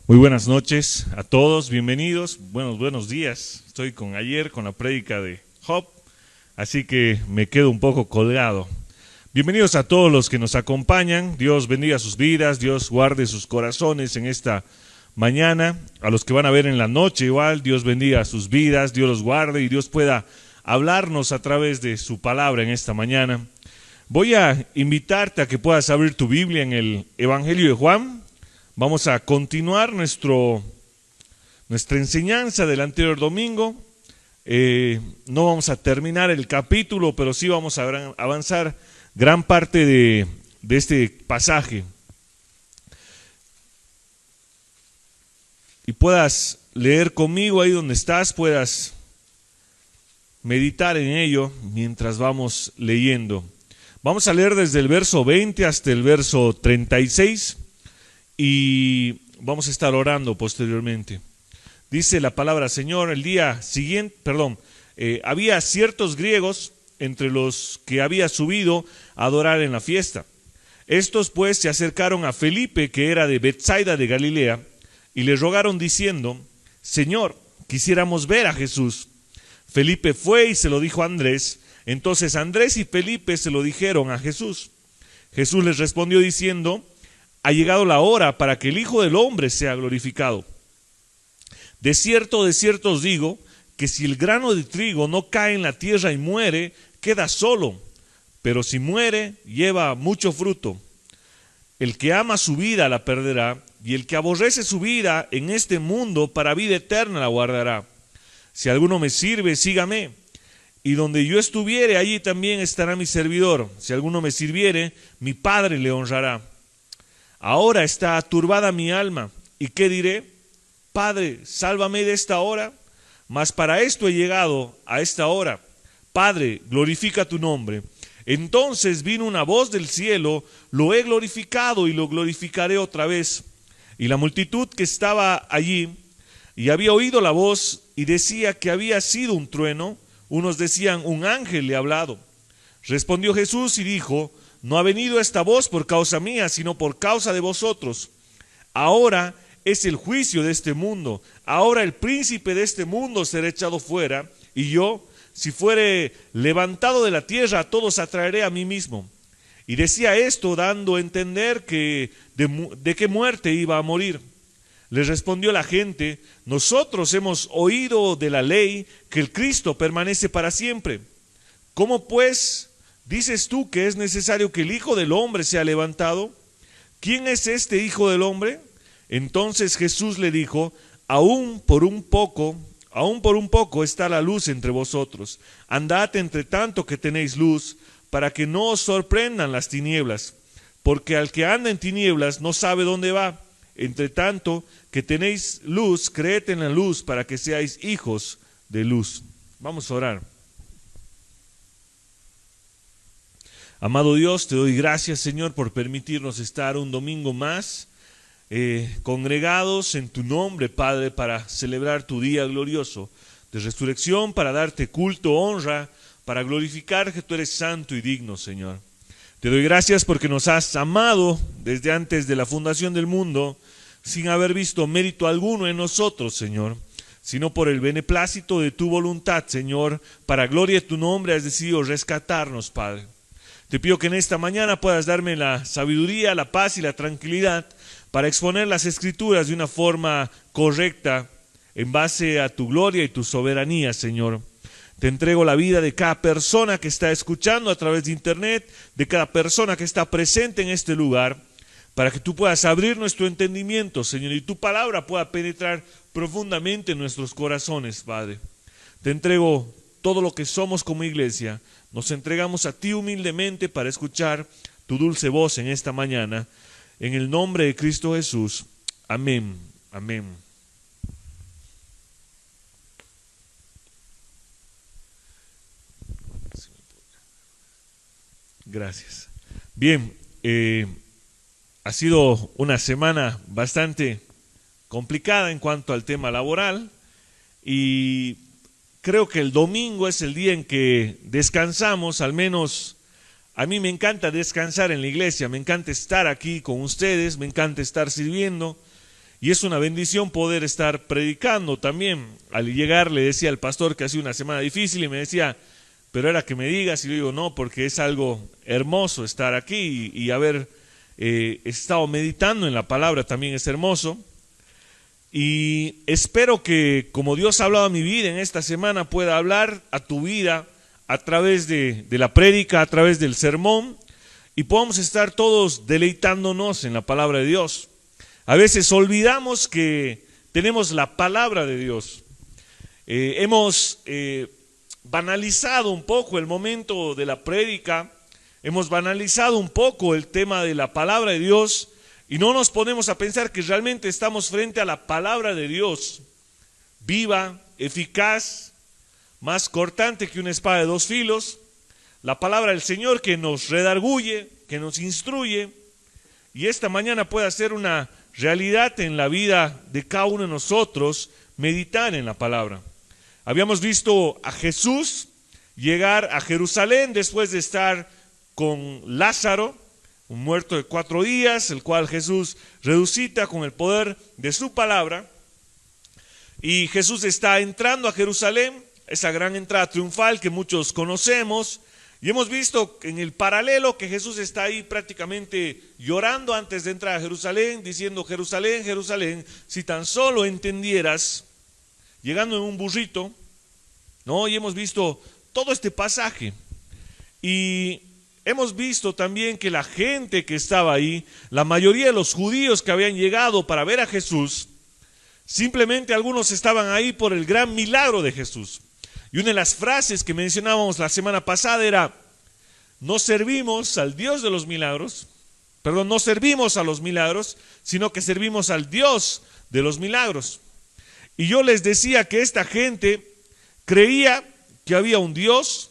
Muy buenas noches a todos, bienvenidos, buenos días. Estoy con la prédica de Job, así que me quedo un poco colgado. Bienvenidos a todos los que nos acompañan, Dios bendiga sus vidas, Dios guarde sus corazones en esta mañana. A los que van a ver en la noche igual, Dios bendiga sus vidas, Dios los guarde y Dios pueda hablarnos a través de su palabra en esta mañana. Voy a invitarte a que puedas abrir tu Biblia en el Evangelio de Juan. Vamos a continuar nuestra enseñanza del anterior domingo. No vamos a terminar el capítulo, pero sí vamos a avanzar gran parte de este pasaje. Y puedas leer conmigo ahí donde estás, puedas meditar en ello mientras vamos leyendo. Vamos a leer desde el verso 20 hasta el verso 36. Y vamos a estar orando posteriormente. Dice la palabra Señor, el día siguiente, había ciertos griegos entre los que había subido a adorar en la fiesta. Estos pues se acercaron a Felipe, que era de Betsaida de Galilea, y le rogaron diciendo: Señor, quisiéramos ver a Jesús. Felipe fue y se lo dijo a Andrés. Entonces Andrés y Felipe se lo dijeron a Jesús. Jesús les respondió diciendo: ha llegado la hora para que el Hijo del Hombre sea glorificado. De cierto os digo, que si el grano de trigo no cae en la tierra y muere, queda solo, pero si muere, lleva mucho fruto. El que ama su vida la perderá, y el que aborrece su vida en este mundo para vida eterna la guardará. Si alguno me sirve, sígame, y donde yo estuviere, allí también estará mi servidor. Si alguno me sirviere, mi Padre le honrará. Ahora está turbada mi alma, ¿y qué diré? Padre, sálvame de esta hora, mas para esto he llegado a esta hora. Padre, glorifica tu nombre. Entonces vino una voz del cielo: lo he glorificado y lo glorificaré otra vez. Y la multitud que estaba allí y había oído la voz y decía que había sido un trueno, unos decían: un ángel le ha hablado. Respondió Jesús y dijo: no ha venido esta voz por causa mía, sino por causa de vosotros. Ahora es el juicio de este mundo. Ahora el príncipe de este mundo será echado fuera. Y yo, si fuere levantado de la tierra, a todos atraeré a mí mismo. Y decía esto dando a entender que de qué muerte iba a morir. Les respondió la gente: nosotros hemos oído de la ley que el Cristo permanece para siempre. ¿Cómo pues dices tú que es necesario que el Hijo del Hombre sea levantado? ¿Quién es este Hijo del Hombre? Entonces Jesús le dijo: aún por un poco está la luz entre vosotros. Andad entre tanto que tenéis luz, para que no os sorprendan las tinieblas. Porque al que anda en tinieblas no sabe dónde va. Entre tanto que tenéis luz, creed en la luz, para que seáis hijos de luz. Vamos a orar. Amado Dios, te doy gracias, Señor, por permitirnos estar un domingo más congregados en tu nombre, Padre, para celebrar tu día glorioso de resurrección, para darte culto, honra, para glorificar que tú eres santo y digno, Señor. Te doy gracias porque nos has amado desde antes de la fundación del mundo, sin haber visto mérito alguno en nosotros, Señor, sino por el beneplácito de tu voluntad, Señor, para gloria de tu nombre has decidido rescatarnos, Padre. Te pido que en esta mañana puedas darme la sabiduría, la paz y la tranquilidad para exponer las Escrituras de una forma correcta en base a tu gloria y tu soberanía, Señor. Te entrego la vida de cada persona que está escuchando a través de internet, de cada persona que está presente en este lugar, para que tú puedas abrir nuestro entendimiento, Señor, y tu palabra pueda penetrar profundamente en nuestros corazones, Padre. Te entrego todo lo que somos como iglesia. Nos entregamos a ti humildemente para escuchar tu dulce voz en esta mañana. En el nombre de Cristo Jesús. Amén. Amén. Gracias. Bien, ha sido una semana bastante complicada en cuanto al tema laboral y creo que el domingo es el día en que descansamos, al menos a mí me encanta descansar en la iglesia, me encanta estar aquí con ustedes, me encanta estar sirviendo Y es una bendición poder estar predicando también. Al llegar le decía al pastor que ha sido una semana difícil y me decía, pero era que me digas, y yo digo, no, porque es algo hermoso estar aquí y haber estado meditando en la palabra también es hermoso. Y espero que como Dios ha hablado a mi vida en esta semana, pueda hablar a tu vida a través de la prédica, a través del sermón, y podamos estar todos deleitándonos en la palabra de Dios. A veces olvidamos que tenemos la palabra de Dios. Hemos banalizado un poco el momento de la prédica, hemos banalizado un poco el tema de la palabra de Dios y no nos ponemos a pensar que realmente estamos frente a la palabra de Dios, viva, eficaz, más cortante que una espada de dos filos, la palabra del Señor que nos redarguye, que nos instruye, y esta mañana puede ser una realidad en la vida de cada uno de nosotros, meditar en la palabra. Habíamos visto a Jesús llegar a Jerusalén después de estar con Lázaro, un muerto de 4 días, el cual Jesús resucita con el poder de su palabra. Y Jesús está entrando a Jerusalén, esa gran entrada triunfal que muchos conocemos. Y hemos visto en el paralelo que Jesús está ahí prácticamente llorando antes de entrar a Jerusalén, diciendo, Jerusalén, Jerusalén, si tan solo entendieras, llegando en un burrito, ¿no? Y hemos visto todo este pasaje. Y hemos visto también que la gente que estaba ahí, la mayoría de los judíos que habían llegado para ver a Jesús, simplemente algunos estaban ahí por el gran milagro de Jesús. Y una de las frases que mencionábamos la semana pasada era, no servimos al Dios de los milagros, perdón, no servimos a los milagros, sino que servimos al Dios de los milagros. Y yo les decía que esta gente creía que había un Dios,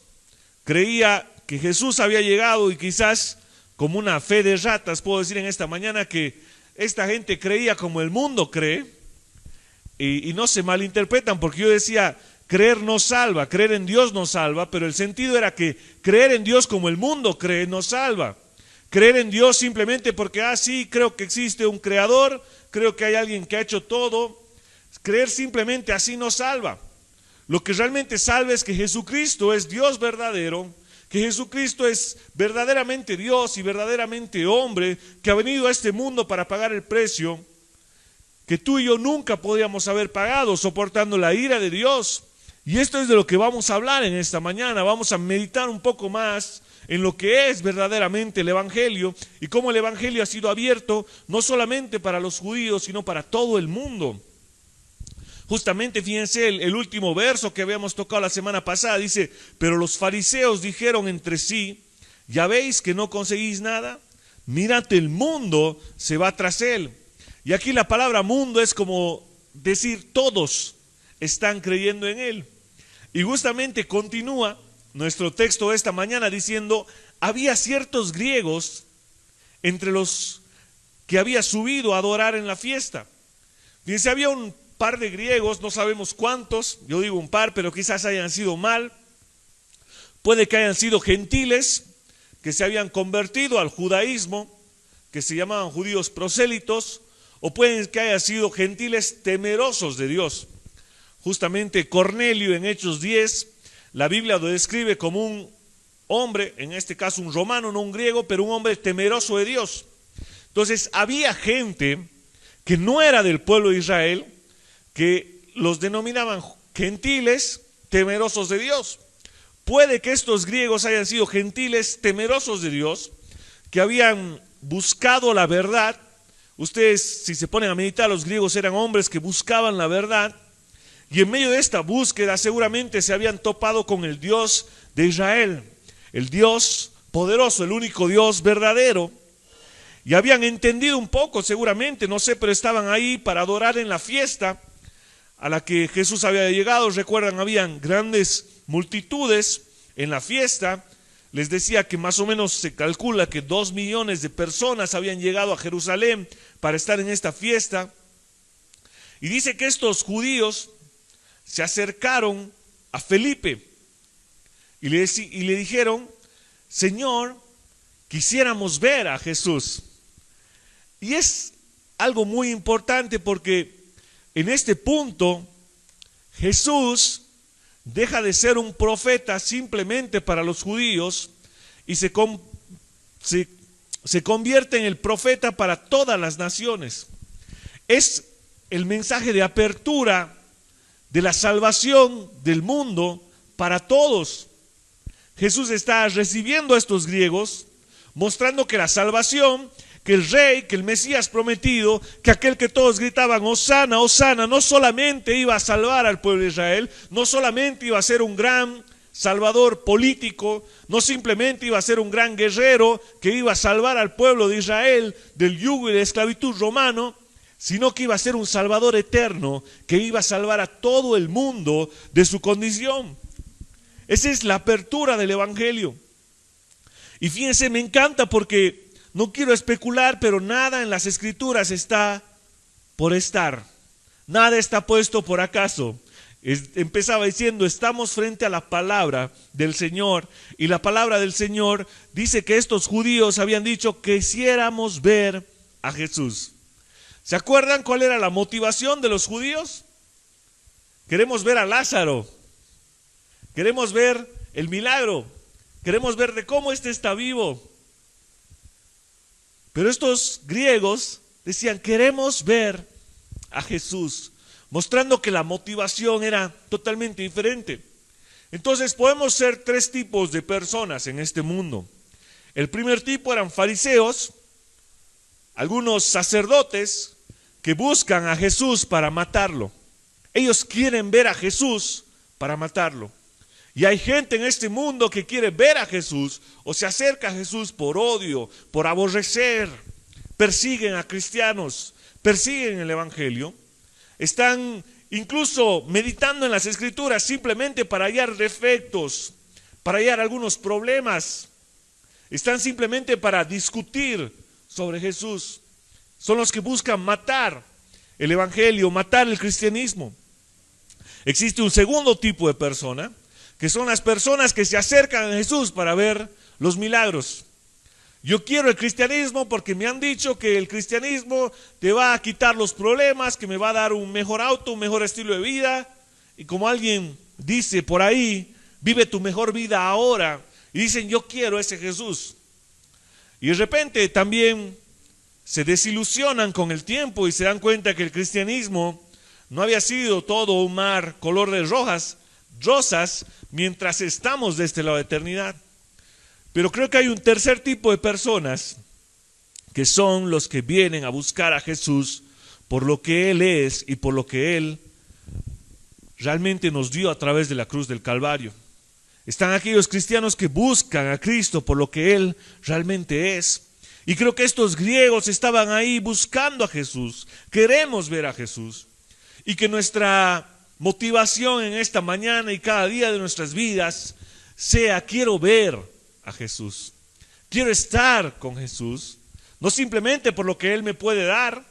creía que Jesús había llegado y quizás como una fe de ratas, puedo decir en esta mañana que esta gente creía como el mundo cree, y no se malinterpretan porque yo decía, creer no salva, creer en Dios no salva, pero el sentido era que creer en Dios como el mundo cree no salva. Creer en Dios simplemente porque, sí, creo que existe un creador, creo que hay alguien que ha hecho todo. Creer simplemente así no salva. Lo que realmente salva es que Jesucristo es Dios verdadero, que Jesucristo es verdaderamente Dios y verdaderamente hombre, que ha venido a este mundo para pagar el precio que tú y yo nunca podíamos haber pagado, soportando la ira de Dios. Y esto es de lo que vamos a hablar en esta mañana. Vamos a meditar un poco más en lo que es verdaderamente el Evangelio y cómo el Evangelio ha sido abierto no solamente para los judíos, sino para todo el mundo. Justamente fíjense el último verso que habíamos tocado la semana pasada, dice, pero los fariseos dijeron entre sí, ¿ya veis que no conseguís nada? Mirad, el mundo se va tras él. Y aquí la palabra mundo es como decir todos están creyendo en él. Y justamente continúa nuestro texto de esta mañana diciendo, había ciertos griegos entre los que había subido a adorar en la fiesta. Fíjense, había un par de griegos, no sabemos cuántos, yo digo un par, pero quizás hayan sido mal. Puede que hayan sido gentiles que se habían convertido al judaísmo, que se llamaban judíos prosélitos, o pueden que hayan sido gentiles temerosos de Dios. Justamente Cornelio en Hechos 10, la Biblia lo describe como un hombre, en este caso un romano, no un griego, pero un hombre temeroso de Dios. Entonces había gente que no era del pueblo de Israel, que los denominaban gentiles temerosos de Dios. Puede que estos griegos hayan sido gentiles temerosos de Dios, que habían buscado la verdad. Ustedes, si se ponen a meditar, los griegos eran hombres que buscaban la verdad, y en medio de esta búsqueda seguramente se habían topado con el Dios de Israel, el Dios poderoso, el único Dios verdadero, y habían entendido un poco seguramente, no sé, pero estaban ahí para adorar en la fiesta a la que Jesús había llegado. Recuerdan, habían grandes multitudes en la fiesta. Les decía que más o menos se calcula que 2 millones de personas habían llegado a Jerusalén para estar en esta fiesta. Y dice que estos judíos se acercaron a Felipe y le dijeron, Señor, quisiéramos ver a Jesús. Y es algo muy importante, porque en este punto Jesús deja de ser un profeta simplemente para los judíos y se convierte en el profeta para todas las naciones. Es el mensaje de apertura de la salvación del mundo para todos. Jesús está recibiendo a estos griegos, mostrando que la salvación, que el rey, que el Mesías prometido, que aquel que todos gritaban, Hosana, Hosana, no solamente iba a salvar al pueblo de Israel, no solamente iba a ser un gran salvador político, no simplemente iba a ser un gran guerrero que iba a salvar al pueblo de Israel del yugo y de la esclavitud romano, sino que iba a ser un salvador eterno, que iba a salvar a todo el mundo de su condición. Esa es la apertura del Evangelio. Y fíjense, me encanta porque no quiero especular, pero nada en las Escrituras está por estar. Nada está puesto por acaso. Empezaba diciendo, estamos frente a la palabra del Señor, y la palabra del Señor dice que estos judíos habían dicho que quisiéramos ver a Jesús. ¿Se acuerdan cuál era la motivación de los judíos? Queremos ver a Lázaro, queremos ver el milagro, queremos ver de cómo éste está vivo. Pero estos griegos decían, queremos ver a Jesús, mostrando que la motivación era totalmente diferente. Entonces podemos ser tres tipos de personas en este mundo. El primer tipo eran fariseos, algunos sacerdotes que buscan a Jesús para matarlo. Ellos quieren ver a Jesús para matarlo. Y hay gente en este mundo que quiere ver a Jesús o se acerca a Jesús por odio, por aborrecer, persiguen a cristianos, persiguen el Evangelio, están incluso meditando en las Escrituras simplemente para hallar defectos, para hallar algunos problemas, están simplemente para discutir sobre Jesús. Son los que buscan matar el Evangelio, matar el cristianismo. Existe un segundo tipo de persona, que son las personas que se acercan a Jesús para ver los milagros. Yo quiero el cristianismo porque me han dicho que el cristianismo te va a quitar los problemas, que me va a dar un mejor auto, un mejor estilo de vida. Y como alguien dice por ahí, vive tu mejor vida ahora. Y dicen, yo quiero ese Jesús. Y de repente también se desilusionan con el tiempo y se dan cuenta que el cristianismo no había sido todo un mar color de rosas, mientras estamos de este lado de eternidad. Pero creo que hay un tercer tipo de personas que son los que vienen a buscar a Jesús por lo que Él es y por lo que Él realmente nos dio a través de la cruz del Calvario. Están aquellos cristianos que buscan a Cristo por lo que Él realmente es. Y creo que estos griegos estaban ahí buscando a Jesús. Queremos ver a Jesús. Y que nuestra motivación en esta mañana y cada día de nuestras vidas sea, quiero ver a Jesús. Quiero estar con Jesús. No simplemente por lo que Él me puede dar,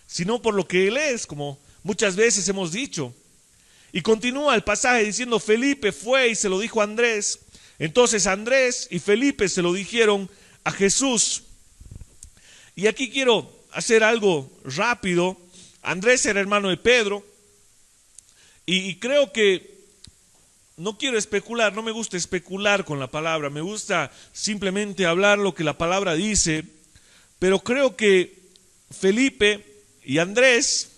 sino por lo que Él es, como muchas veces hemos dicho. Y continúa el pasaje diciendo, Felipe fue y se lo dijo a Andrés. Entonces Andrés y Felipe se lo dijeron a Jesús. Y aquí quiero hacer algo rápido. Andrés era hermano de Pedro. Y creo que, no quiero especular, no me gusta especular con la palabra. Me gusta simplemente hablar lo que la palabra dice. Pero creo que Felipe y Andrés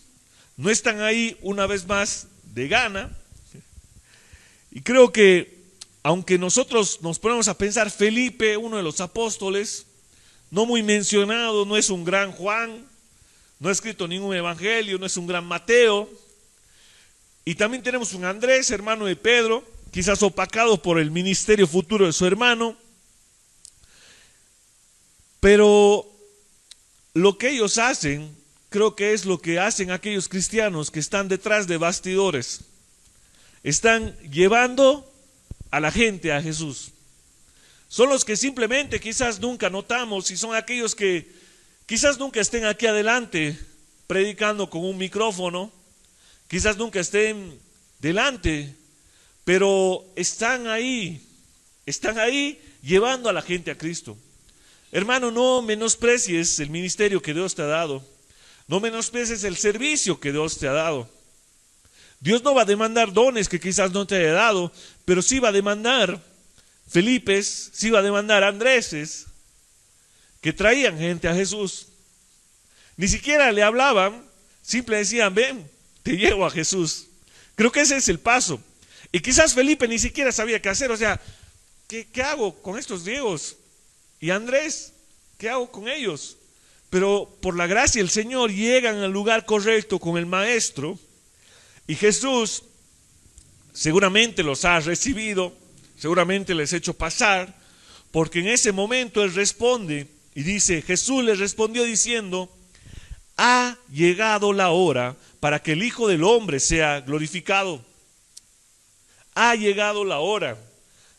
no están ahí una vez más de gana. Y creo que, aunque nosotros nos ponemos a pensar, Felipe, uno de los apóstoles, no muy mencionado, no es un gran Juan, no ha escrito ningún evangelio, no es un gran Mateo. Y también tenemos un Andrés, hermano de Pedro, quizás opacado por el ministerio futuro de su hermano. Pero lo que ellos hacen, creo que es lo que hacen aquellos cristianos que están detrás de bastidores. Están llevando a la gente a Jesús. Son los que simplemente quizás nunca notamos y son aquellos que quizás nunca estén aquí adelante predicando con un micrófono, quizás nunca estén delante, pero están ahí llevando a la gente a Cristo. Hermano, no menosprecies el ministerio que Dios te ha dado. No menosprecies el servicio que Dios te ha dado. Dios no va a demandar dones que quizás no te haya dado, pero sí va a demandar Felipes, sí va a demandar Andréses, que traían gente a Jesús. Ni siquiera le hablaban, simple decían, ven, te llevo a Jesús. Creo que ese es el paso. Y quizás Felipe ni siquiera sabía qué hacer, o sea, ¿qué hago con estos griegos? Y Andrés, ¿qué hago con ellos? Pero por la gracia del Señor llegan al lugar correcto con el maestro, y Jesús seguramente los ha recibido, seguramente les ha hecho pasar, porque en ese momento Él responde y dice, Jesús les respondió diciendo, ha llegado la hora para que el Hijo del Hombre sea glorificado. Ha llegado la hora.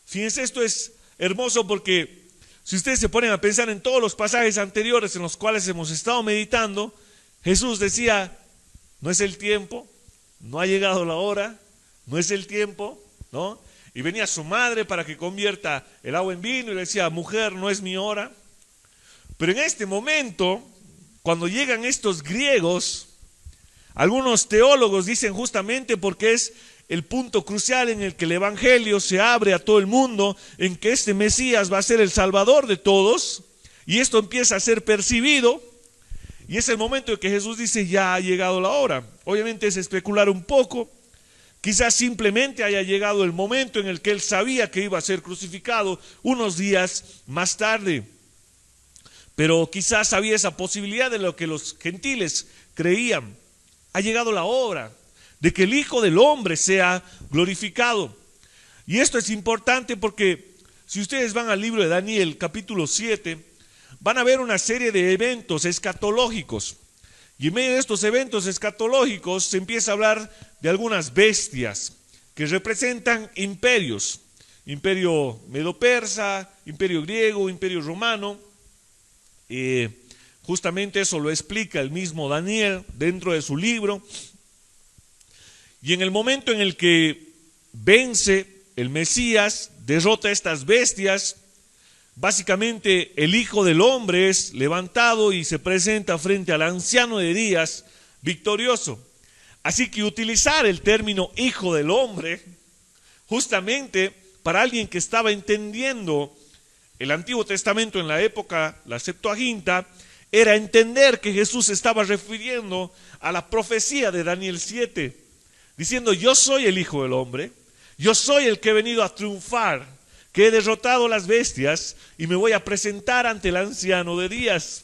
Fíjense, esto es hermoso porque si ustedes se ponen a pensar en todos los pasajes anteriores en los cuales hemos estado meditando, Jesús decía, no es el tiempo, no ha llegado la hora, no es el tiempo, ¿no? Y venía su madre para que convierta el agua en vino y le decía, mujer, no es mi hora. Pero en este momento, cuando llegan estos griegos, algunos teólogos dicen justamente porque es el punto crucial en el que el evangelio se abre a todo el mundo, en que este Mesías va a ser el salvador de todos, y esto empieza a ser percibido, y es el momento en que Jesús dice, ya ha llegado la hora. Obviamente es especular un poco, quizás simplemente haya llegado el momento en el que él sabía que iba a ser crucificado unos días más tarde. Pero quizás había esa posibilidad de lo que los gentiles creían. Ha llegado la hora de que el Hijo del Hombre sea glorificado. Y esto es importante porque si ustedes van al libro de Daniel, capítulo 7, van a ver una serie de eventos escatológicos. Y en medio de estos eventos escatológicos se empieza a hablar de algunas bestias que representan imperios. Imperio medo-persa, imperio griego, imperio romano. Justamente eso lo explica el mismo Daniel dentro de su libro. Y en el momento en el que vence el Mesías, derrota a estas bestias, básicamente el Hijo del Hombre es levantado y se presenta frente al Anciano de Días victorioso. Así que utilizar el término Hijo del Hombre, justamente para alguien que estaba entendiendo el Antiguo Testamento en la época, la Septuaginta, era entender que Jesús se estaba refiriendo a la profecía de Daniel 7, diciendo, yo soy el Hijo del Hombre, yo soy el que he venido a triunfar, que he derrotado las bestias y me voy a presentar ante el Anciano de Días.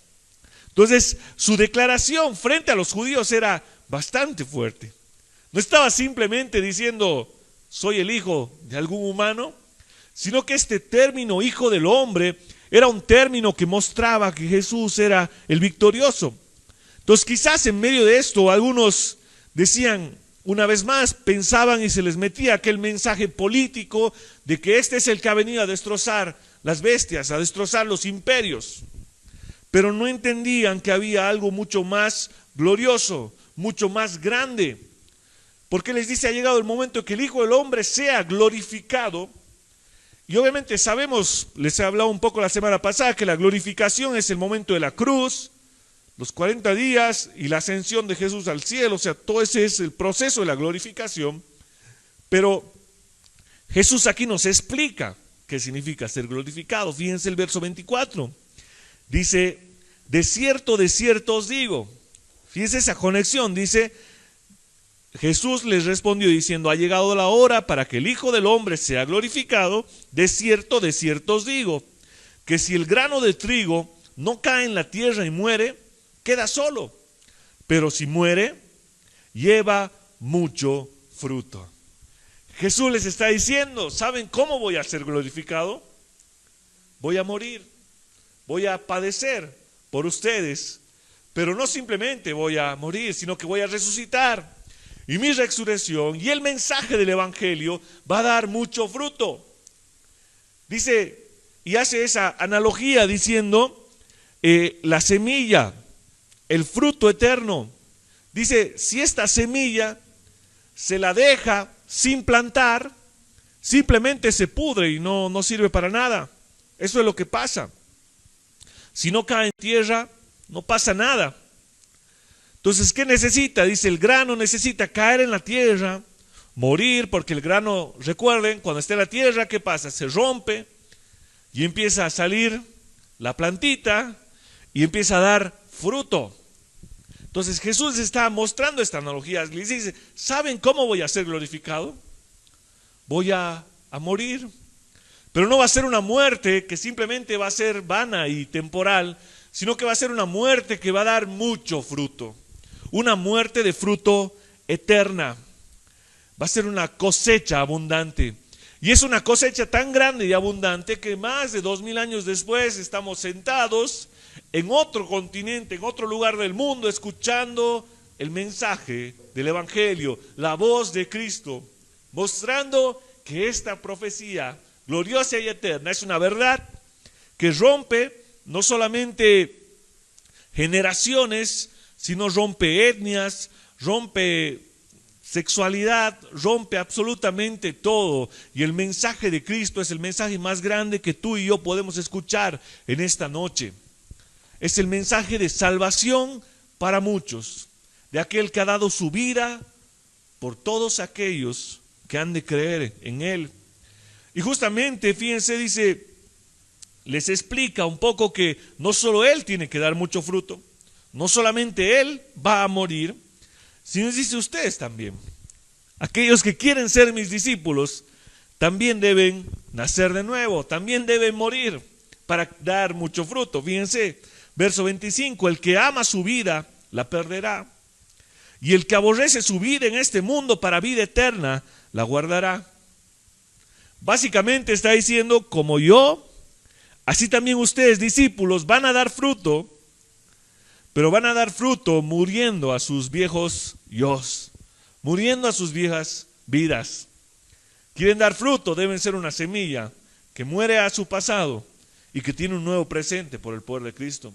Entonces, su declaración frente a los judíos era bastante fuerte. No estaba simplemente diciendo, soy el hijo de algún humano, sino que este término Hijo del Hombre era un término que mostraba que Jesús era el victorioso. Entonces, quizás en medio de esto, algunos decían, una vez más, pensaban y se les metía aquel mensaje político de que este es el que ha venido a destrozar las bestias, a destrozar los imperios. Pero no entendían que había algo mucho más glorioso, mucho más grande. Porque les dice, ha llegado el momento que el Hijo del Hombre sea glorificado. Y obviamente sabemos, les he hablado un poco la semana pasada, que la glorificación es el momento de la cruz, los 40 días y la ascensión de Jesús al cielo, o sea, todo ese es el proceso de la glorificación. Pero Jesús aquí nos explica qué significa ser glorificado. Fíjense el verso 24. Dice, de cierto os digo. Fíjense esa conexión, dice, Jesús les respondió diciendo, ha llegado la hora para que el Hijo del Hombre sea glorificado. De cierto os digo, que si el grano de trigo no cae en la tierra y muere, queda solo, pero si muere, lleva mucho fruto. Jesús les está diciendo, ¿saben cómo voy a ser glorificado? Voy a morir, voy a padecer por ustedes, pero no simplemente voy a morir, sino que voy a resucitar. Y mi resurrección y el mensaje del Evangelio va a dar mucho fruto. Dice, y hace esa analogía diciendo, la semilla, el fruto eterno. Dice, si esta semilla se la deja sin plantar, simplemente se pudre y no sirve para nada. Eso es lo que pasa. Si no cae en tierra, no pasa nada. Entonces, ¿qué necesita? Dice, el grano necesita caer en la tierra, morir, porque el grano, recuerden, cuando está en la tierra, ¿qué pasa? Se rompe y empieza a salir la plantita y empieza a dar fruto. Entonces Jesús está mostrando esta analogía. Les dice, ¿saben cómo voy a ser glorificado? Voy a morir. Pero no va a ser una muerte que simplemente va a ser vana y temporal, sino que va a ser una muerte que va a dar mucho fruto. Una muerte de fruto eterna. Va a ser una cosecha abundante. Y es una cosecha tan grande y abundante que más de 2000 años después estamos sentados en otro continente, en otro lugar del mundo, escuchando el mensaje del Evangelio, la voz de Cristo, mostrando que esta profecía gloriosa y eterna es una verdad que rompe no solamente generaciones, sino rompe etnias, rompe sexualidad, rompe absolutamente todo. Y el mensaje de Cristo es el mensaje más grande que tú y yo podemos escuchar en esta noche. Es el mensaje de salvación para muchos, de aquel que ha dado su vida por todos aquellos que han de creer en Él. Y justamente, fíjense, dice, les explica un poco que no solo Él tiene que dar mucho fruto, no solamente Él va a morir, sino dice ustedes también. Aquellos que quieren ser mis discípulos también deben nacer de nuevo, también deben morir para dar mucho fruto. Fíjense, verso 25, el que ama su vida la perderá, y el que aborrece su vida en este mundo para vida eterna la guardará. Básicamente está diciendo, como yo, así también ustedes, discípulos, van a dar fruto, pero van a dar fruto muriendo a sus viejos yos, muriendo a sus viejas vidas. Quieren dar fruto, deben ser una semilla que muere a su pasado y que tiene un nuevo presente por el poder de Cristo.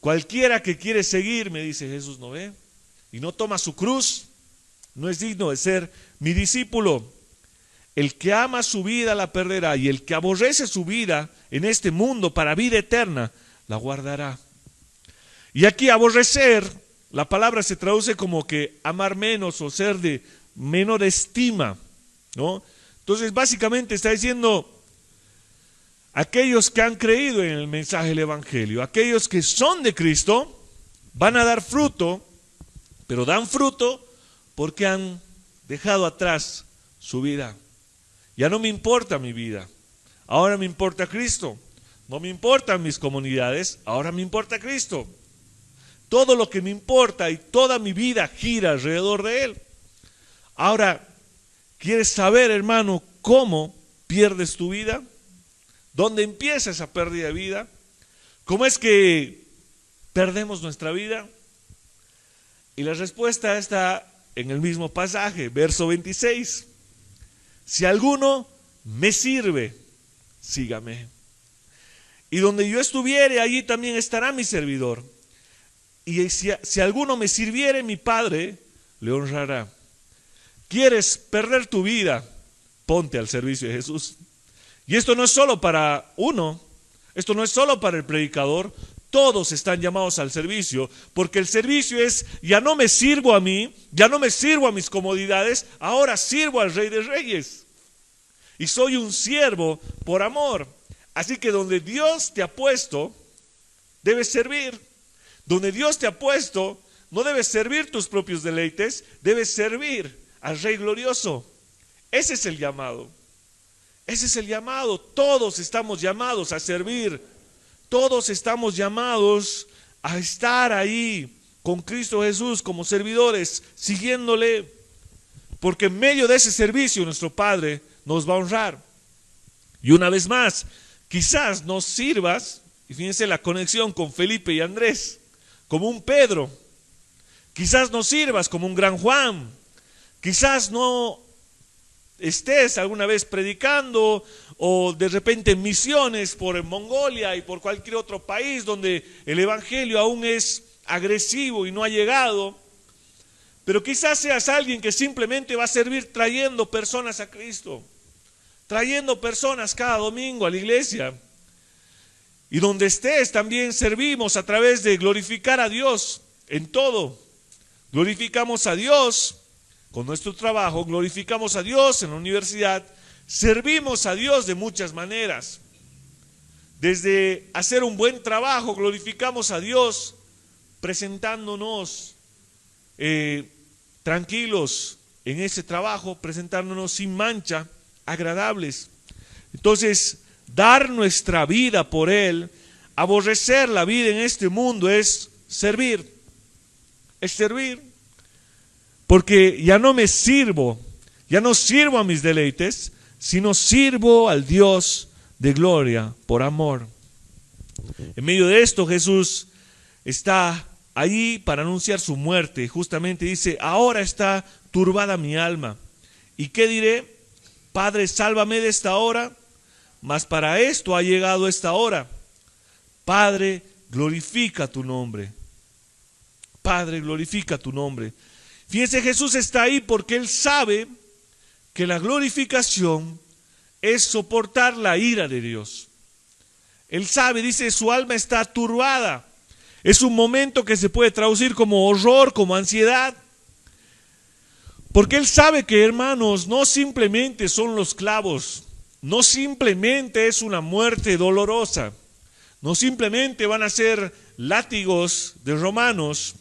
Cualquiera que quiere seguirme, dice Jesús, ¿no ve? Y no toma su cruz, no es digno de ser mi discípulo. El que ama su vida la perderá, y el que aborrece su vida en este mundo para vida eterna la guardará. Y aquí aborrecer, la palabra se traduce como que amar menos o ser de menor estima, ¿no? Entonces básicamente está diciendo, aquellos que han creído en el mensaje del Evangelio, aquellos que son de Cristo, van a dar fruto, pero dan fruto porque han dejado atrás su vida. Ya no me importa mi vida, ahora me importa Cristo. No me importan mis comunidades, ahora me importa Cristo. Todo lo que me importa y toda mi vida gira alrededor de Él. Ahora, ¿quieres saber, hermano, cómo pierdes tu vida? ¿Dónde empieza esa pérdida de vida? ¿Cómo es que perdemos nuestra vida? Y la respuesta está en el mismo pasaje, verso 26. Si alguno me sirve, sígame. Y donde yo estuviere, allí también estará mi servidor. Y si alguno me sirviere, mi Padre le honrará. ¿Quieres perder tu vida? Ponte al servicio de Jesús. Y esto no es solo para uno, esto no es solo para el predicador, todos están llamados al servicio, porque el servicio es, ya no me sirvo a mí, ya no me sirvo a mis comodidades, ahora sirvo al Rey de Reyes. Y soy un siervo por amor. Así que donde Dios te ha puesto, debes servir. Donde Dios te ha puesto, no debes servir tus propios deleites, debes servir al Rey glorioso. Ese es el llamado. Ese es el llamado. Todos estamos llamados a servir. Todos estamos llamados a estar ahí con Cristo Jesús como servidores, siguiéndole. Porque en medio de ese servicio nuestro Padre nos va a honrar. Y una vez más, quizás nos sirvas, y fíjense la conexión con Felipe y Andrés, como un Pedro. Quizás nos sirvas como un gran Juan. Quizás no estés alguna vez predicando o de repente en misiones por Mongolia y por cualquier otro país donde el evangelio aún es agresivo y no ha llegado. Pero quizás seas alguien que simplemente va a servir trayendo personas a Cristo, trayendo personas cada domingo a la iglesia. Y donde estés también servimos a través de glorificar a Dios en todo. Glorificamos a Dios con nuestro trabajo, glorificamos a Dios en la universidad, servimos a Dios de muchas maneras. Desde hacer un buen trabajo, glorificamos a Dios presentándonos tranquilos en ese trabajo, presentándonos sin mancha, agradables. Entonces, dar nuestra vida por Él, aborrecer la vida en este mundo es servir. Es servir. Porque ya no me sirvo, ya no sirvo a mis deleites, sino sirvo al Dios de gloria por amor. En medio de esto, Jesús está ahí para anunciar su muerte. Justamente dice, ahora está turbada mi alma. ¿Y qué diré? Padre, sálvame de esta hora, mas para esto ha llegado esta hora. Padre, glorifica tu nombre. Padre, glorifica tu nombre. Fíjense, Jesús está ahí porque Él sabe que la glorificación es soportar la ira de Dios. Él sabe, dice, su alma está turbada. Es un momento que se puede traducir como horror, como ansiedad. Porque Él sabe que, hermanos, no simplemente son los clavos, no simplemente es una muerte dolorosa, no simplemente van a ser látigos de romanos,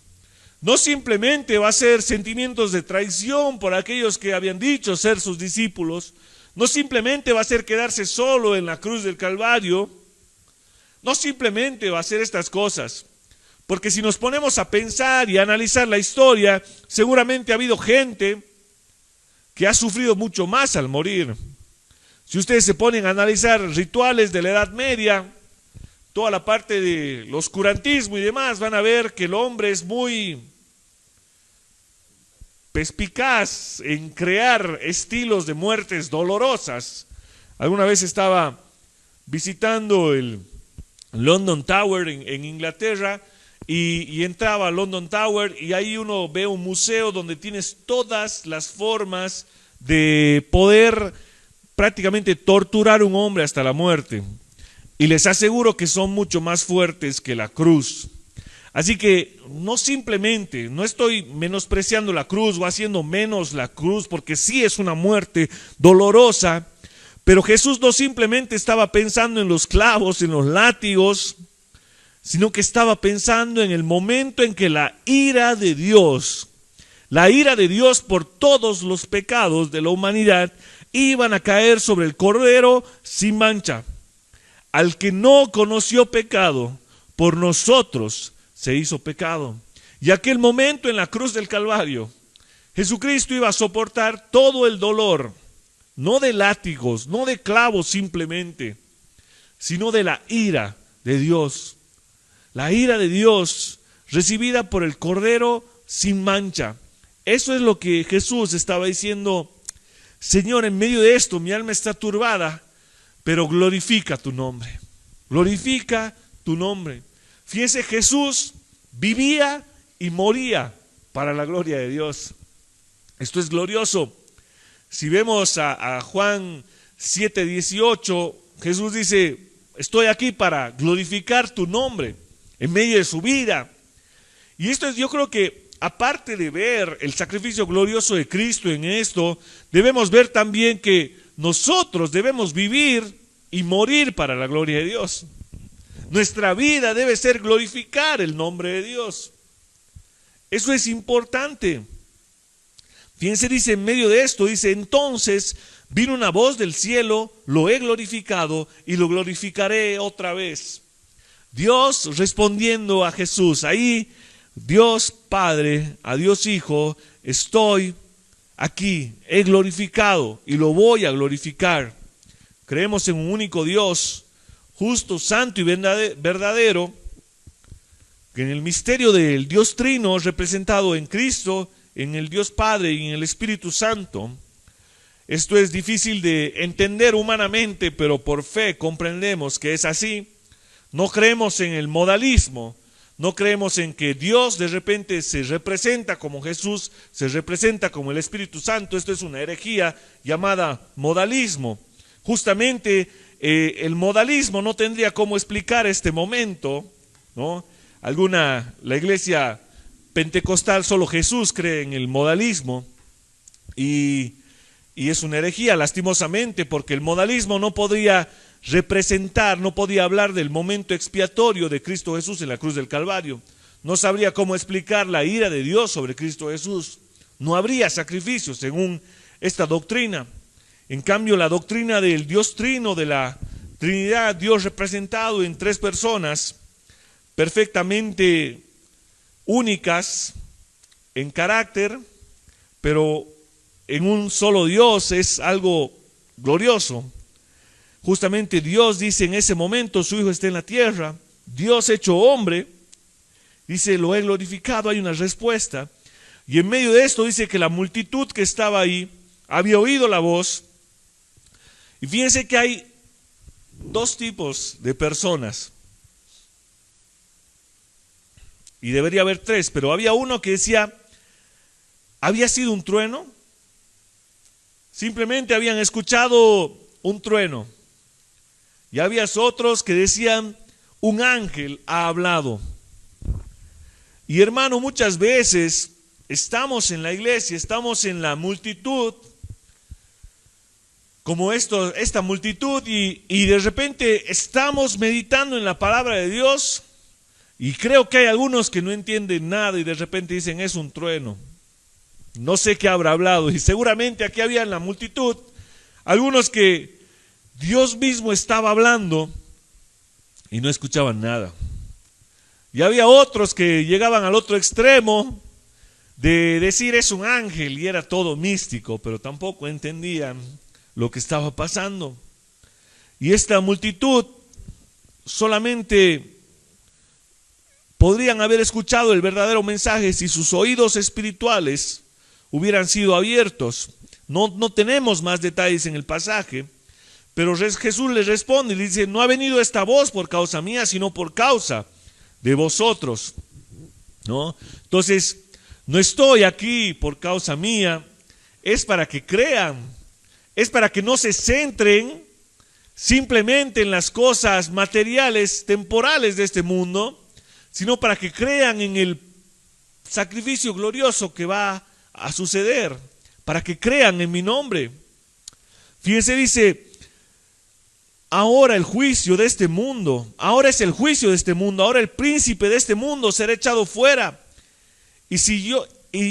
no simplemente va a ser sentimientos de traición por aquellos que habían dicho ser sus discípulos, no simplemente va a ser quedarse solo en la cruz del Calvario, no simplemente va a ser estas cosas. Porque si nos ponemos a pensar y a analizar la historia, seguramente ha habido gente que ha sufrido mucho más al morir. Si ustedes se ponen a analizar rituales de la Edad Media, toda la parte del oscurantismo y demás, van a ver que el hombre es muy perspicaz en crear estilos de muertes dolorosas. Alguna vez estaba visitando el London Tower en Inglaterra, y entraba a London Tower y ahí uno ve un museo donde tienes todas las formas de poder prácticamente torturar a un hombre hasta la muerte. Y les aseguro que son mucho más fuertes que la cruz. Así que no simplemente, no estoy menospreciando la cruz o haciendo menos la cruz, porque sí es una muerte dolorosa, pero Jesús no simplemente estaba pensando en los clavos, en los látigos, sino que estaba pensando en el momento en que la ira de Dios por todos los pecados de la humanidad iban a caer sobre el Cordero sin mancha. Al que no conoció pecado, por nosotros se hizo pecado. Y aquel momento en la cruz del Calvario, Jesucristo iba a soportar todo el dolor, no de látigos, no de clavos simplemente, sino de la ira de Dios. La ira de Dios recibida por el Cordero sin mancha. Eso es lo que Jesús estaba diciendo. Señor, en medio de esto mi alma está turbada, pero glorifica tu nombre. Glorifica tu nombre. Fíjense, Jesús vivía y moría para la gloria de Dios. Esto es glorioso. Si vemos a Juan 7:18, Jesús dice, estoy aquí para glorificar tu nombre en medio de su vida. Y esto es, yo creo que aparte de ver el sacrificio glorioso de Cristo en esto, debemos ver también que nosotros debemos vivir y morir para la gloria de Dios. Nuestra vida debe ser glorificar el nombre de Dios. Eso es importante. Fíjense, dice en medio de esto, dice, entonces vino una voz del cielo, lo he glorificado y lo glorificaré otra vez. Dios respondiendo a Jesús, ahí Dios Padre, a Dios Hijo, estoy aquí, he glorificado y lo voy a glorificar. Creemos en un único Dios, justo, santo y verdadero, que en el misterio del Dios Trino representado en Cristo, en el Dios Padre y en el Espíritu Santo. Esto es difícil de entender humanamente, pero por fe comprendemos que es así. No creemos en el modalismo, no creemos en que Dios de repente se representa como Jesús, se representa como el Espíritu Santo. Esto es una herejía llamada modalismo. Justamente el modalismo no tendría cómo explicar este momento, ¿no? La iglesia pentecostal solo Jesús cree en el modalismo y es una herejía, lastimosamente, porque el modalismo no podía representar, no podía hablar del momento expiatorio de Cristo Jesús en la cruz del Calvario. No sabría cómo explicar la ira de Dios sobre Cristo Jesús. No habría sacrificio según esta doctrina. En cambio, la doctrina del Dios Trino, de la Trinidad, Dios representado en tres personas perfectamente únicas en carácter, pero en un solo Dios, es algo glorioso. Justamente Dios dice en ese momento, su Hijo está en la tierra, Dios hecho hombre, dice, lo he glorificado, hay una respuesta. Y en medio de esto dice que la multitud que estaba ahí había oído la voz. Y fíjense que hay dos tipos de personas. Y debería haber tres, pero había uno que decía, había sido un trueno. Simplemente habían escuchado un trueno. Y había otros que decían, un ángel ha hablado. Y hermano, muchas veces estamos en la iglesia, estamos en la multitud, como esta multitud, y de repente estamos meditando en la palabra de Dios, y creo que hay algunos que no entienden nada y de repente dicen, es un trueno. No sé qué habrá hablado, y seguramente aquí había en la multitud algunos que Dios mismo estaba hablando y no escuchaban nada. Y había otros que llegaban al otro extremo de decir es un ángel y era todo místico, pero tampoco entendían lo que estaba pasando. Y esta multitud solamente podrían haber escuchado el verdadero mensaje si sus oídos espirituales hubieran sido abiertos. No tenemos más detalles en el pasaje, pero Jesús les responde y dice, no ha venido esta voz por causa mía, sino por causa de vosotros, ¿no? Entonces, no estoy aquí por causa mía, es para que crean, es para que no se centren simplemente en las cosas materiales, temporales de este mundo, sino para que crean en el sacrificio glorioso que va a suceder, para que crean en mi nombre. Fíjense, dice, ahora el juicio de este mundo, ahora es el juicio de este mundo, ahora el príncipe de este mundo será echado fuera. Y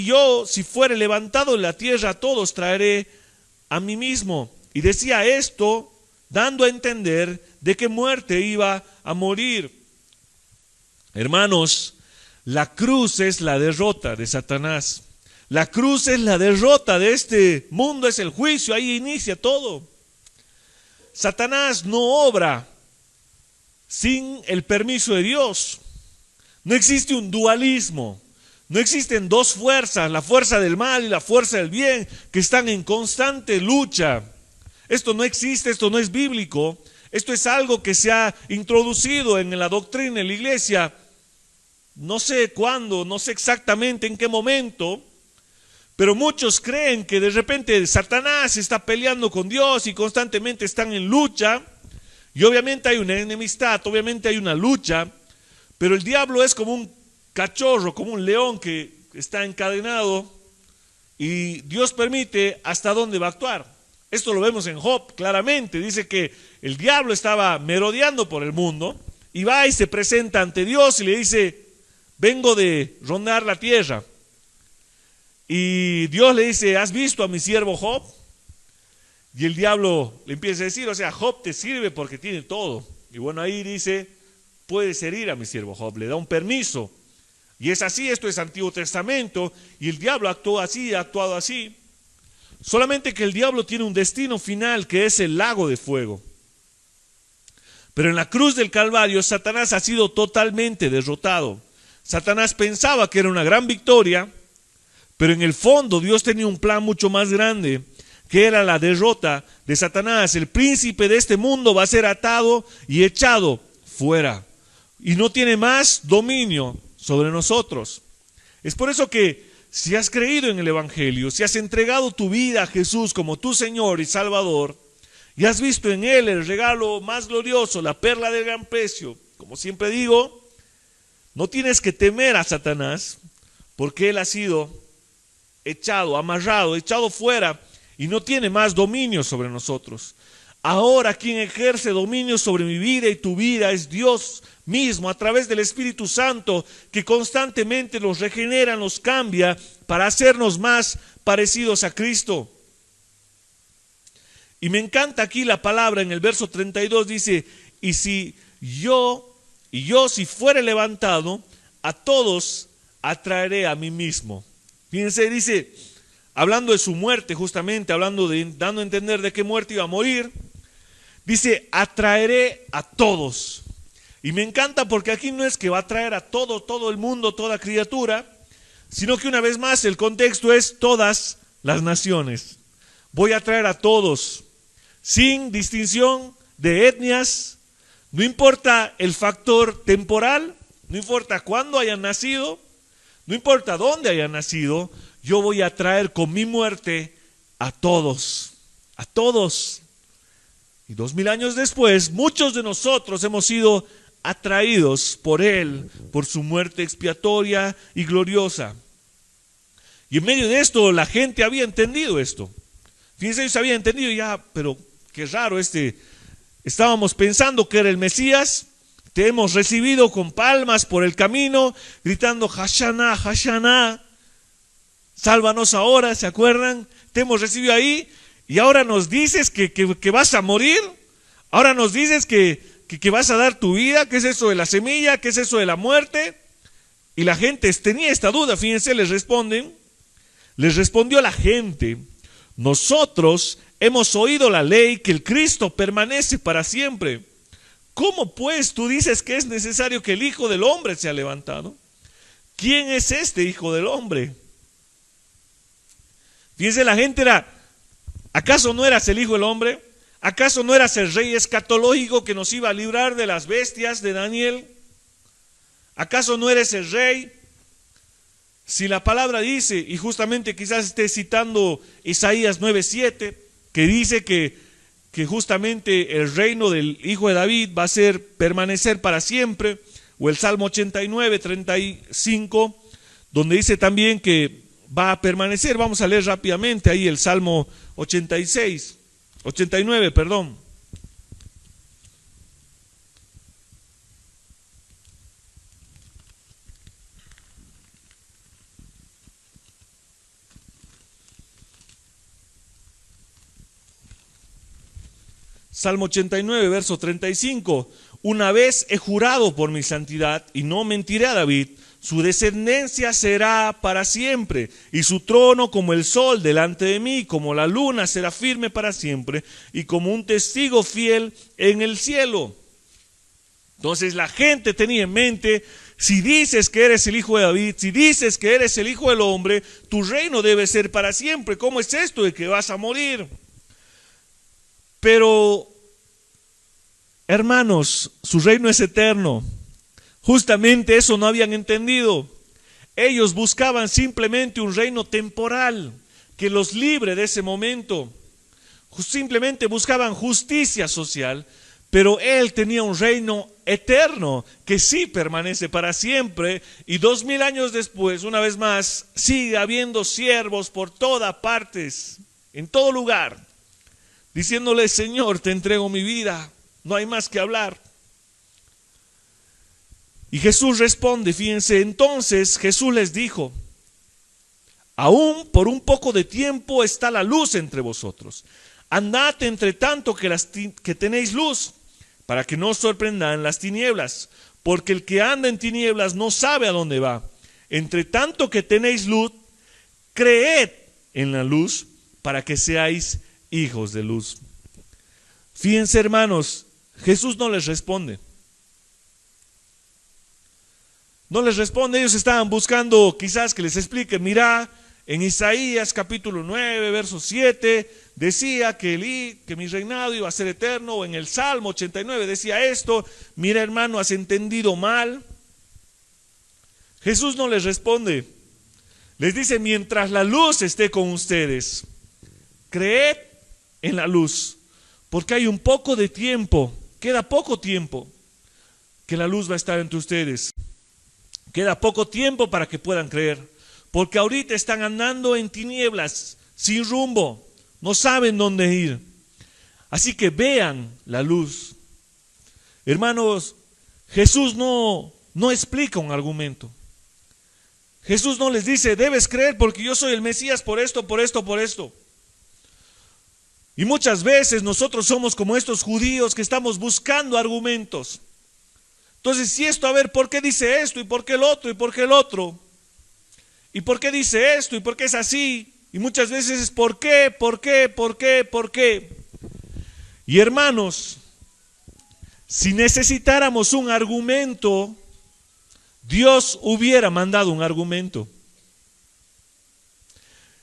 yo, si fuere levantado en la tierra, a todos traeré a mí mismo. Y decía esto, dando a entender de qué muerte iba a morir. Hermanos, la cruz es la derrota de Satanás. La cruz es la derrota de este mundo, es el juicio, ahí inicia todo. Satanás no obra sin el permiso de Dios. No existe un dualismo. No existen dos fuerzas, la fuerza del mal y la fuerza del bien, que están en constante lucha. Esto no existe, esto no es bíblico. Esto es algo que se ha introducido en la doctrina de la iglesia. No sé cuándo, no sé exactamente en qué momento, pero muchos creen que de repente Satanás está peleando con Dios y constantemente están en lucha. Y obviamente hay una enemistad, obviamente hay una lucha, pero el diablo es como un cachorro, como un león que está encadenado y Dios permite hasta dónde va a actuar. Esto lo vemos en Job claramente, dice que el diablo estaba merodeando por el mundo y va y se presenta ante Dios y le dice, vengo de rondar la tierra. Y Dios le dice, ¿has visto a mi siervo Job? Y el diablo le empieza a decir, o sea, Job te sirve porque tiene todo. Y bueno, ahí dice, puedes herir a mi siervo Job, le da un permiso. Y es así, esto es Antiguo Testamento, y el diablo actuó así, ha actuado así. Solamente que el diablo tiene un destino final, que es el lago de fuego. Pero en la cruz del Calvario, Satanás ha sido totalmente derrotado. Satanás pensaba que era una gran victoria, pero en el fondo Dios tenía un plan mucho más grande, que era la derrota de Satanás. El príncipe de este mundo va a ser atado y echado fuera, y no tiene más dominio sobre nosotros. Es por eso que si has creído en el Evangelio, si has entregado tu vida a Jesús como tu Señor y Salvador, y has visto en Él el regalo más glorioso, la perla del gran precio, como siempre digo, no tienes que temer a Satanás, porque Él ha sido echado, amarrado, echado fuera y no tiene más dominio sobre nosotros. Ahora quien ejerce dominio sobre mi vida y tu vida es Dios mismo a través del Espíritu Santo, que constantemente nos regenera, nos cambia para hacernos más parecidos a Cristo. Y me encanta aquí la palabra en el verso 32, dice, y yo si fuere levantado, a todos atraeré a mí mismo. Fíjense, dice, hablando de su muerte justamente, dando a entender de qué muerte iba a morir, dice, atraeré a todos. Y me encanta porque aquí no es que va a traer a todo el mundo, toda criatura, sino que una vez más el contexto es todas las naciones. Voy a traer a todos, sin distinción de etnias, no importa el factor temporal, no importa cuándo hayan nacido, no importa dónde hayan nacido, yo voy a traer con mi muerte a todos, a todos. Y 2000 años después, muchos de nosotros hemos sido atraídos por Él, por su muerte expiatoria y gloriosa. Y en medio de esto, la gente había entendido esto. Fíjense, ellos habían entendido ya, pero qué raro estábamos pensando que era el Mesías, te hemos recibido con palmas por el camino, gritando, Hashaná, Hashaná, sálvanos ahora, ¿se acuerdan? Te hemos recibido ahí, y ahora nos dices que vas a morir, ahora nos dices que vas a dar tu vida, ¿qué es eso de la semilla? ¿Qué es eso de la muerte? Y la gente tenía esta duda, fíjense, les respondió la gente, nosotros hemos oído la ley que el Cristo permanece para siempre. ¿Cómo pues tú dices que es necesario que el Hijo del Hombre sea levantado? ¿Quién es este Hijo del Hombre? Fíjense, la gente ¿acaso no eras el Hijo del Hombre? ¿Acaso no eras el rey escatológico que nos iba a librar de las bestias de Daniel? ¿Acaso no eres el rey? Si la palabra dice, y justamente quizás esté citando Isaías 9:7, que dice que justamente el reino del Hijo de David va a permanecer para siempre, o el Salmo 89:35, donde dice también que va a permanecer. Vamos a leer rápidamente ahí el Salmo 89, perdón. Salmo 89, verso 35. Una vez he jurado por mi santidad y no mentiré a David, su descendencia será para siempre y su trono como el sol delante de mí, como la luna será firme para siempre y como un testigo fiel en el cielo. Entonces la gente tenía en mente, si dices que eres el Hijo de David, si dices que eres el Hijo del Hombre, tu reino debe ser para siempre. ¿Cómo es esto de que vas a morir? Pero, hermanos, su reino es eterno. Justamente eso no habían entendido. Ellos buscaban simplemente un reino temporal que los libre de ese momento. Simplemente buscaban justicia social, pero Él tenía un reino eterno que sí permanece para siempre. Y 2000 años después, una vez más, sigue habiendo siervos por todas partes, en todo lugar, diciéndole, Señor, te entrego mi vida, no hay más que hablar. Y Jesús responde, fíjense, entonces Jesús les dijo, aún por un poco de tiempo está la luz entre vosotros. Andad entre tanto que tenéis luz, para que no os sorprendan las tinieblas, porque el que anda en tinieblas no sabe a dónde va. Entre tanto que tenéis luz, creed en la luz, para que seáis hijos de luz. Fíjense, hermanos, Jesús no les responde. No les responde, ellos estaban buscando quizás que les explique. Mira, en Isaías capítulo 9, verso 7, decía que mi reinado iba a ser eterno, o en el Salmo 89 decía esto. Mira, hermano, has entendido mal. Jesús no les responde. Les dice, mientras la luz esté con ustedes, creed en la luz, porque hay un poco de tiempo, queda poco tiempo que la luz va a estar entre ustedes. Queda poco tiempo para que puedan creer. porque ahorita están andando en tinieblas, sin rumbo, no saben dónde ir. Así que vean la luz. Hermanos, Jesús no explica un argumento. Jesús no les dice, debes creer porque yo soy el Mesías por esto, por esto, por esto. Y muchas veces nosotros somos como estos judíos que estamos buscando argumentos. Entonces, si esto, a ver, ¿por qué dice esto? ¿Y por qué el otro? ¿Y por qué el otro? ¿Y por qué dice esto? ¿Y por qué es así? Y muchas veces es ¿por qué? ¿Por qué? ¿Por qué? ¿Por qué? Y hermanos, si necesitáramos un argumento, Dios hubiera mandado un argumento.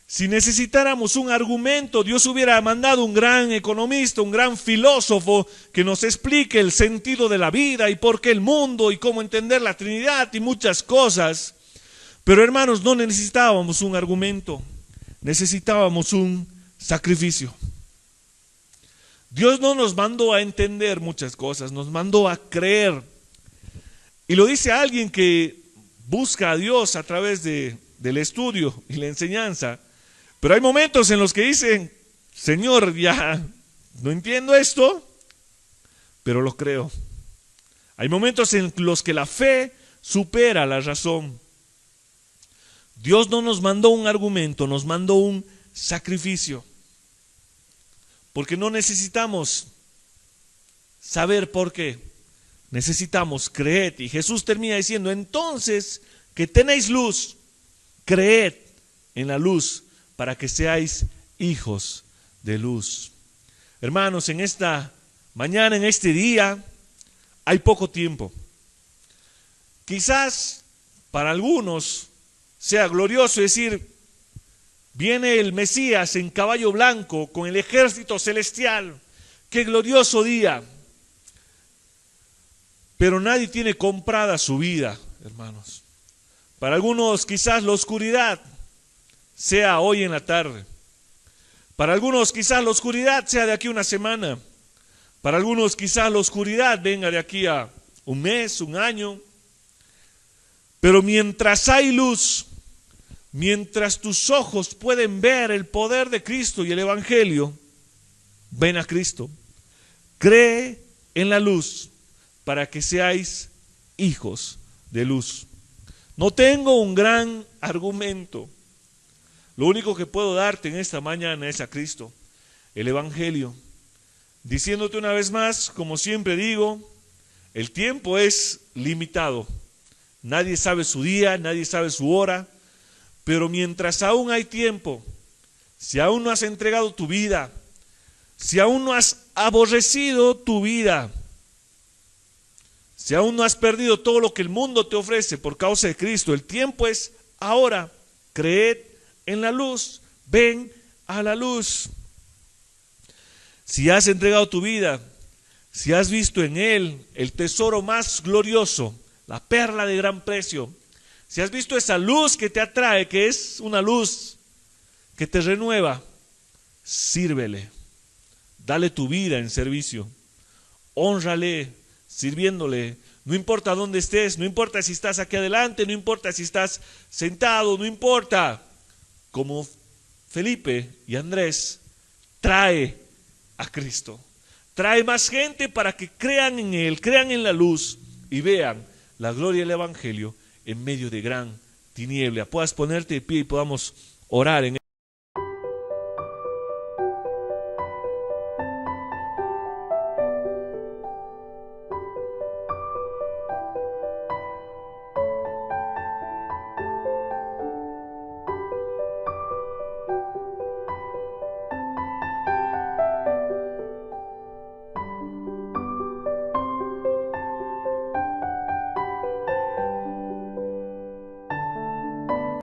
Si necesitáramos un argumento, Dios hubiera mandado un gran economista, un gran filósofo que nos explique el sentido de la vida y por qué el mundo y cómo entender la Trinidad y muchas cosas. Pero hermanos, no necesitábamos un argumento, necesitábamos un sacrificio. Dios no nos mandó a entender muchas cosas, nos mandó a creer. Y lo dice alguien que busca a Dios a través del estudio y la enseñanza. Pero hay momentos en los que dicen, Señor, ya no entiendo esto, pero lo creo. Hay momentos en los que la fe supera la razón. Dios no nos mandó un argumento, nos mandó un sacrificio. Porque no necesitamos saber por qué, necesitamos creer. Y Jesús termina diciendo, entonces que tenéis luz, creed en la luz para que seáis hijos de luz. Hermanos, en esta mañana, en este día, hay poco tiempo. Quizás para algunos sea glorioso decir, viene el Mesías en caballo blanco con el ejército celestial. ¡Qué glorioso día! Pero nadie tiene comprada su vida, hermanos. Para algunos quizás la oscuridad sea hoy en la tarde. Para algunos quizás la oscuridad sea de aquí a una semana. Para algunos quizás la oscuridad venga de aquí a un mes, un año. Pero mientras hay luz, mientras tus ojos pueden ver el poder de Cristo y el Evangelio, ven a Cristo. Cree en la luz para que seáis hijos de luz. No tengo un gran argumento. Lo único que puedo darte en esta mañana es a Cristo, el Evangelio. Diciéndote una vez más, como siempre digo, el tiempo es limitado. Nadie sabe su día, nadie sabe su hora. Pero mientras aún hay tiempo, si aún no has entregado tu vida, si aún no has aborrecido tu vida, si aún no has perdido todo lo que el mundo te ofrece por causa de Cristo, el tiempo es ahora. Creed en la luz, ven a la luz. Si has entregado tu vida, si has visto en Él el tesoro más glorioso, la perla de gran precio, si has visto esa luz que te atrae, que es una luz que te renueva, sírvele, dale tu vida en servicio, hónrale, sirviéndole, no importa dónde estés, no importa si estás aquí adelante, no importa si estás sentado, no importa. Como Felipe y Andrés, trae a Cristo, trae más gente para que crean en Él, crean en la luz y vean la gloria del Evangelio en medio de gran tiniebla. Puedas ponerte de pie y podamos orar en